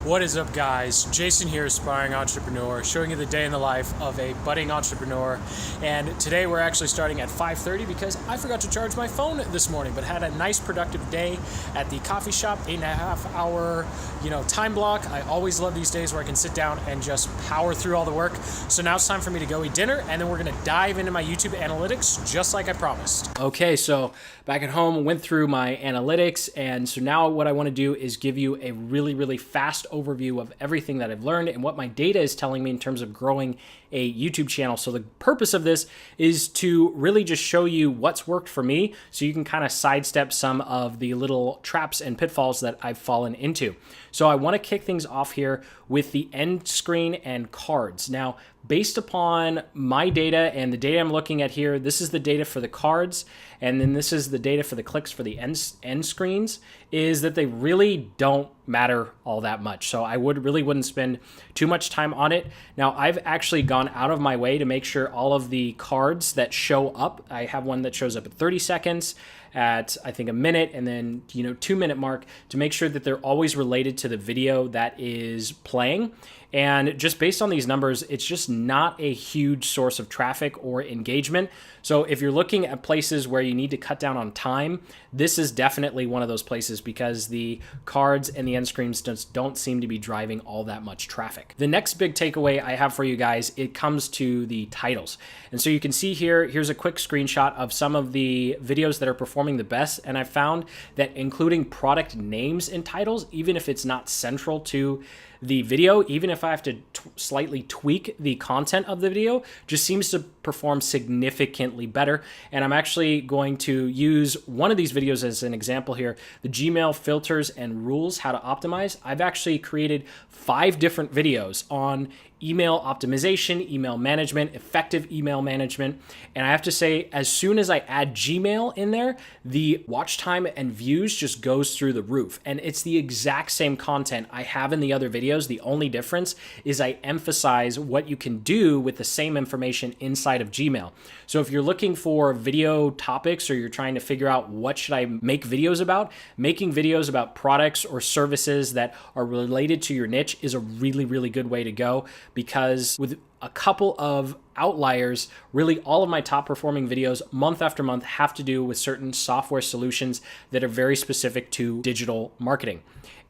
What is up, guys? Jason here, Aspiring Entrepreneur, showing you the day in the life of a budding entrepreneur. And today we're actually starting at 5:30 because I forgot to charge my phone this morning, but had a nice productive day at the coffee shop, 8.5 hour, time block. I always love these days where I can sit down and just power through all the work. So now it's time for me to go eat dinner, and then we're gonna dive into my YouTube analytics just like I promised. Okay, so back at home, went through my analytics, and so now what I wanna do is give you a really fast overview of everything that I've learned and what my data is telling me in terms of growing a YouTube channel. So the purpose of this is to really just show you what's worked for me so you can kind of sidestep some of the little traps and pitfalls that I've fallen into. So I want to kick things off here with the end screen and cards. Now, based upon my data and the data I'm looking at here, this is the data for the cards, and then this is the data for the clicks for the end screens, is that they really don't matter all that much. So I wouldn't spend too much time on it. Now, I've actually gone out of my way to make sure all of the cards that show up, I have one that shows up at 30 seconds, at I think a minute, and then 2-minute mark, to make sure that they're always related to the video that is playing. And just based on these numbers, it's just not a huge source of traffic or engagement. So if you're looking at places where you need to cut down on time, this is definitely one of those places because the cards and the end screens just don't seem to be driving all that much traffic. The next big takeaway I have for you guys, it comes to the titles. And so you can see here's a quick screenshot of some of the videos that are performing the best. And I found that including product names in titles, even if it's not central to the video, even if I have to slightly tweak the content of the video, just seems to perform significantly better. And I'm actually going to use one of these videos as an example here, the Gmail filters and rules, how to optimize. I've actually created 5 different videos on email optimization, email management, effective email management. And I have to say, as soon as I add Gmail in there, the watch time and views just goes through the roof. And it's the exact same content I have in the other videos. The only difference is I emphasize what you can do with the same information inside of Gmail. So if you're looking for video topics or you're trying to figure out what should I make videos about, making videos about products or services that are related to your niche is a really good way to go, because with a couple of outliers, really all of my top performing videos month after month have to do with certain software solutions that are very specific to digital marketing.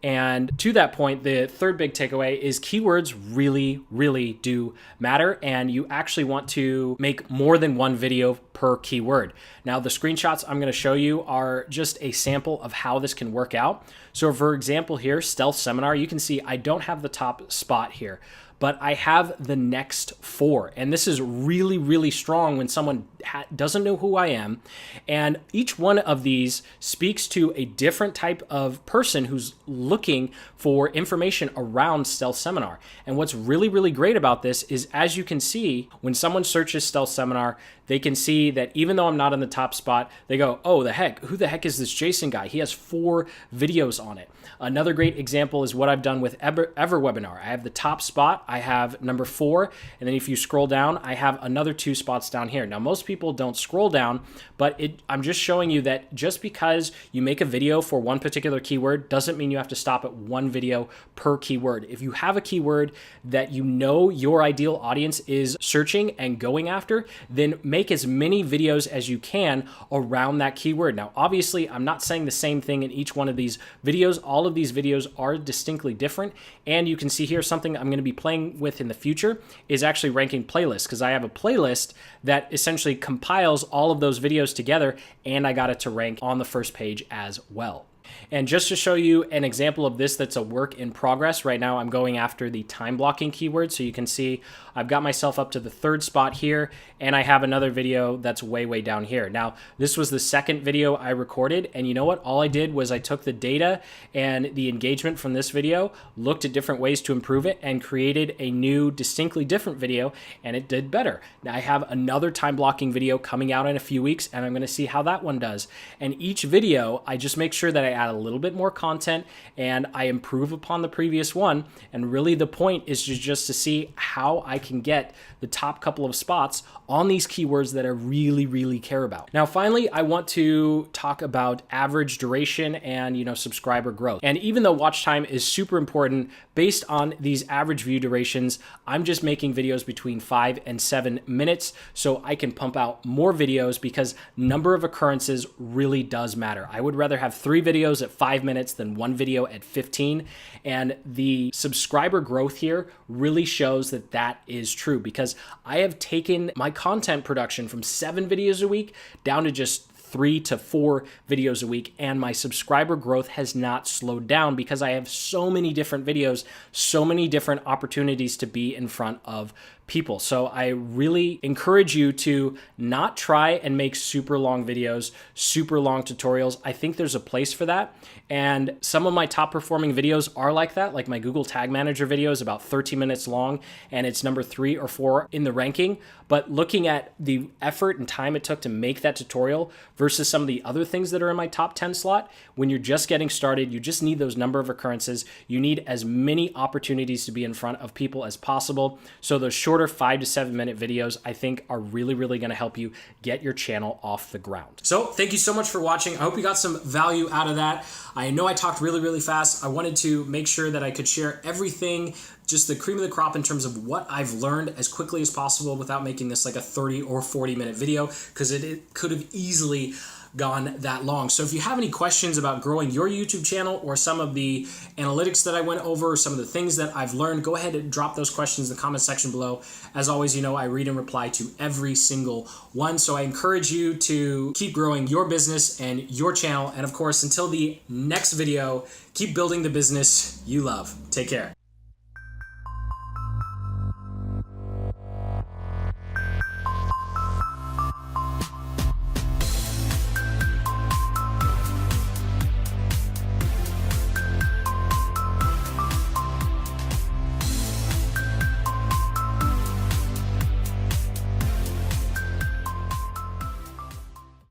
And to that point, the third big takeaway is keywords really do matter, and you actually want to make more than one video per keyword. Now, the screenshots I'm going to show you are just a sample of how this can work out. So for example here, Stealth Seminar, you can see I don't have the top spot here, but I have the next 4. And this is really strong when someone doesn't know who I am. And each one of these speaks to a different type of person who's looking for information around Stealth Seminar. And what's really great about this is, as you can see, when someone searches Stealth Seminar, they can see that even though I'm not in the top spot, they go, oh, who the heck is this Jason guy? He has 4 videos on it. Another great example is what I've done with EverWebinar. I have the top spot, I have number 4, and then if you scroll down, I have another 2 spots down here. Now, most people don't scroll down, but I'm just showing you that just because you make a video for one particular keyword doesn't mean you have to stop at one video per keyword. If you have a keyword that your ideal audience is searching and going after, then make as many videos as you can around that keyword. Now, obviously, I'm not saying the same thing in each one of these videos. All of these videos are distinctly different, and you can see here something I'm going to be playing with in the future is actually ranking playlists, because I have a playlist that essentially compiles all of those videos together, and I got it to rank on the first page as well. And just to show you an example of this that's a work in progress, right now I'm going after the time blocking keyword. So you can see I've got myself up to the 3rd spot here, and I have another video that's way down here. Now, this was the second video I recorded, and you know what? All I did was I took the data and the engagement from this video, looked at different ways to improve it, and created a new, distinctly different video, and it did better. Now, I have another time blocking video coming out in a few weeks, and I'm going to see how that one does. And each video, I just make sure that I add a little bit more content and I improve upon the previous one. And really the point is just to see how I can get the top couple of spots on these keywords that I really, really care about. Now, finally, I want to talk about average duration and, subscriber growth. And even though watch time is super important, based on these average view durations, I'm just making videos between 5 and 7 minutes so I can pump out more videos, because number of occurrences really does matter. I would rather have 3 videos at 5 minutes than 1 video at 15. And the subscriber growth here really shows that that is true, because I have taken my content production from 7 videos a week down to just 3 to 4 videos a week, and my subscriber growth has not slowed down because I have so many different videos, so many different opportunities to be in front of people. So I really encourage you to not try and make super long videos, super long tutorials. I think there's a place for that. And some of my top performing videos are like that, like my Google Tag Manager video is about 13 minutes long and it's number 3 or 4 in the ranking. But looking at the effort and time it took to make that tutorial versus some of the other things that are in my top 10 slot, when you're just getting started, you just need those number of occurrences. You need as many opportunities to be in front of people as possible. So those shorter 5 to 7 minute videos, I think, are really, really going to help you get your channel off the ground. So thank you so much for watching. I hope you got some value out of that. I know I talked really, really fast. I wanted to make sure that I could share everything, just the cream of the crop in terms of what I've learned as quickly as possible without making this like a 30 or 40 minute video, because it could have easily gone that long. So if you have any questions about growing your YouTube channel or some of the analytics that I went over, some of the things that I've learned, go ahead and drop those questions in the comment section below. As always, I read and reply to every single one. So I encourage you to keep growing your business and your channel. And of course, until the next video, keep building the business you love. Take care.